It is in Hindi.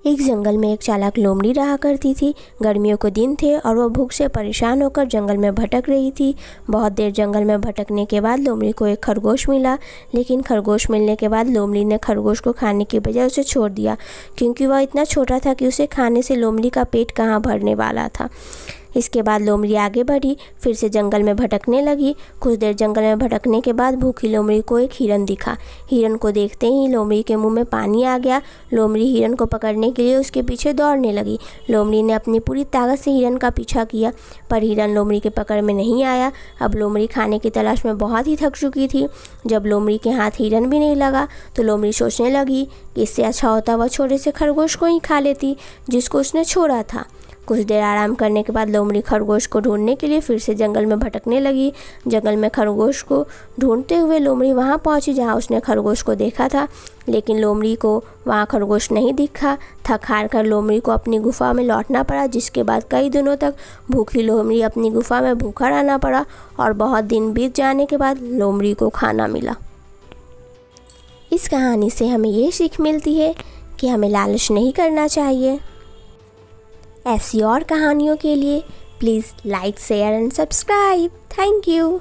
एक जंगल में एक चालाक लोमड़ी रहा करती थी। गर्मियों के दिन थे और वह भूख से परेशान होकर जंगल में भटक रही थी। बहुत देर जंगल में भटकने के बाद लोमड़ी को एक खरगोश मिला, लेकिन खरगोश मिलने के बाद लोमड़ी ने खरगोश को खाने की बजाय उसे छोड़ दिया, क्योंकि वह इतना छोटा था कि उसे खाने से लोमड़ी का पेट कहाँ भरने वाला था। इसके बाद लोमड़ी आगे बढ़ी, फिर से जंगल में भटकने लगी। कुछ देर जंगल में भटकने के बाद भूखी लोमड़ी को एक हिरन दिखा। हिरन को देखते ही लोमड़ी के मुंह में पानी आ गया। लोमड़ी हिरन को पकड़ने के लिए उसके पीछे दौड़ने लगी। लोमड़ी ने अपनी पूरी ताकत से हिरन का पीछा किया, पर हिरन लोमड़ी के पकड़ में नहीं आया। अब लोमड़ी खाने की तलाश में बहुत ही थक चुकी थी। जब लोमड़ी के हाथ हिरन भी नहीं लगा तो लोमड़ी सोचने लगी कि इससे अच्छा होता वह छोटे से खरगोश को ही खा लेती जिसको उसने छोड़ा था। कुछ देर आराम करने के बाद लोमड़ी खरगोश को ढूंढने के लिए फिर से जंगल में भटकने लगी। जंगल में खरगोश को ढूंढते हुए लोमड़ी वहां पहुंची जहां उसने खरगोश को देखा था, लेकिन लोमड़ी को वहां खरगोश नहीं दिखा। थक हार कर लोमड़ी को अपनी गुफा में लौटना पड़ा, जिसके बाद कई दिनों तक भूखी लोमड़ी अपनी गुफा में भूखा रहना पड़ा और बहुत दिन बीत जाने के बाद लोमड़ी को खाना मिला। इस कहानी से हमें ये सीख मिलती है कि हमें लालच नहीं करना चाहिए। ऐसी और कहानियों के लिए please like, share and subscribe. Thank you.